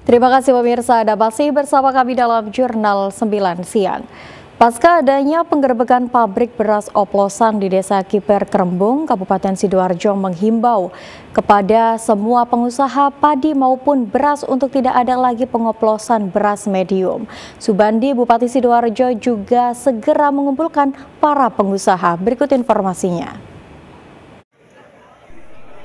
Terima kasih pemirsa, Anda masih bersama kami dalam Jurnal 9 Siang. Pasca adanya penggerbekan pabrik beras oplosan di Desa Kiper Kerembung, Kabupaten Sidoarjo menghimbau kepada semua pengusaha padi maupun beras untuk tidak ada lagi pengoplosan beras medium. Subandi, Bupati Sidoarjo juga segera mengumpulkan para pengusaha. Berikut informasinya.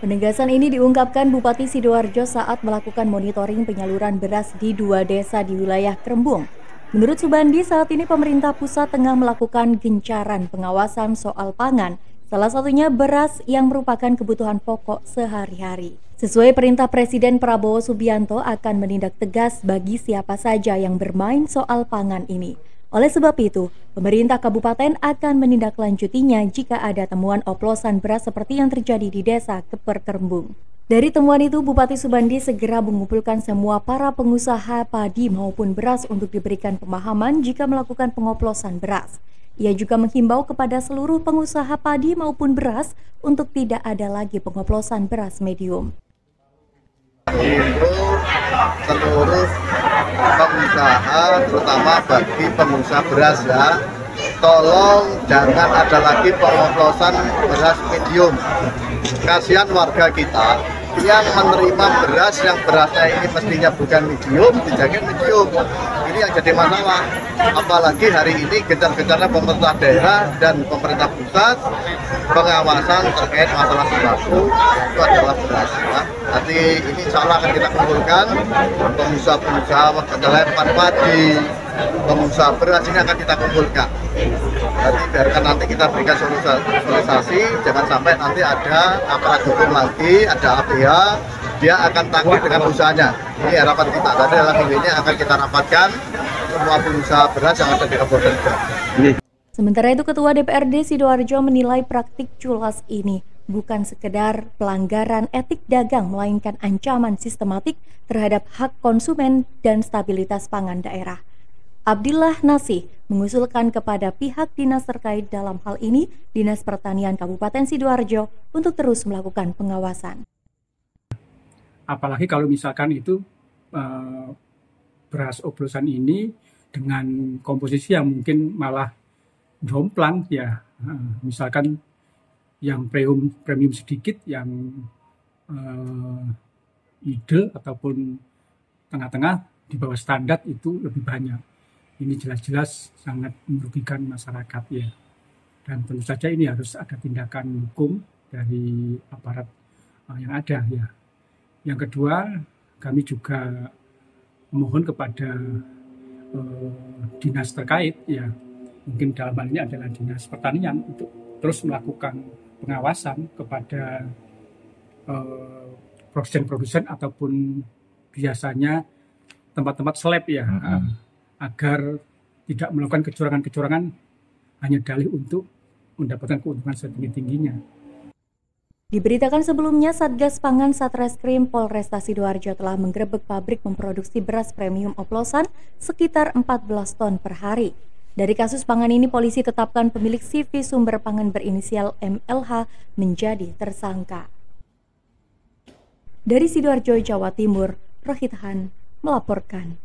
Penegasan ini diungkapkan Bupati Sidoarjo saat melakukan monitoring penyaluran beras di 2 desa di wilayah Kerembung. Menurut Subandi, saat ini pemerintah pusat tengah melakukan gencaran pengawasan soal pangan, salah satunya beras yang merupakan kebutuhan pokok sehari-hari. Sesuai perintah Presiden Prabowo Subianto akan menindak tegas bagi siapa saja yang bermain soal pangan ini. Oleh sebab itu, pemerintah kabupaten akan menindaklanjutinya jika ada temuan oplosan beras seperti yang terjadi di Desa Kiper Kerembung. Dari temuan itu, Bupati Subandi segera mengumpulkan semua para pengusaha padi maupun beras untuk diberikan pemahaman jika melakukan pengoplosan beras. Ia juga menghimbau kepada seluruh pengusaha padi maupun beras untuk tidak ada lagi pengoplosan beras medium. Untuk seluruh pengusaha, terutama bagi pengusaha beras ya, tolong jangan ada lagi pengoplosan beras medium. Kasihan warga kita yang menerima beras yang berasnya ini mestinya bukan medium, dijadikan medium. Ini yang jadi masalah. Apalagi hari ini gencar-gencarnya pemerintah daerah dan pemerintah pusat pengawasan terkait masalah sembako itu adalah beras. Ya. Nanti ini insya Allah akan kita kumpulkan pengusaha-pengusaha kedelai padi, pengusaha beras ini akan kita kumpulkan. Nanti biarkan nanti kita berikan sosialisasi, jangan sampai nanti ada aparat hukum lagi, ada APH, dia akan tanggung dengan usahanya. Ini harapan kita. Tadi dalam minggu ini akan kita rapatkan semua pengusaha beras yang ada di Kabupaten Kerembung. Sementara itu, Ketua DPRD Sidoarjo menilai praktik culas ini bukan sekedar pelanggaran etik dagang, melainkan ancaman sistematik terhadap hak konsumen dan stabilitas pangan daerah. Abdillah Nasih mengusulkan kepada pihak dinas terkait dalam hal ini, Dinas Pertanian Kabupaten Sidoarjo, untuk terus melakukan pengawasan. Apalagi kalau misalkan itu beras oplosan ini dengan komposisi yang mungkin malah jomplang ya, misalkan yang premium sedikit, yang middle ataupun tengah-tengah di bawah standar itu lebih banyak. Ini jelas-jelas sangat merugikan masyarakat ya. Dan tentu saja ini harus ada tindakan hukum dari aparat yang ada ya. Yang kedua, kami juga mohon kepada dinas terkait ya, mungkin dalam hal ini adalah Dinas Pertanian, untuk terus melakukan pengawasan kepada produsen-produsen ataupun biasanya tempat-tempat slab ya, agar tidak melakukan kecurangan-kecurangan hanya dalih untuk mendapatkan keuntungan setinggi-tingginya. Diberitakan sebelumnya, Satgas Pangan Satreskrim Polresta Sidoarjo telah menggerebek pabrik memproduksi beras premium oplosan sekitar 14 ton per hari. Dari kasus pangan ini, polisi tetapkan pemilik CV sumber pangan berinisial MLH menjadi tersangka. Dari Sidoarjo, Jawa Timur, Rohit Han melaporkan.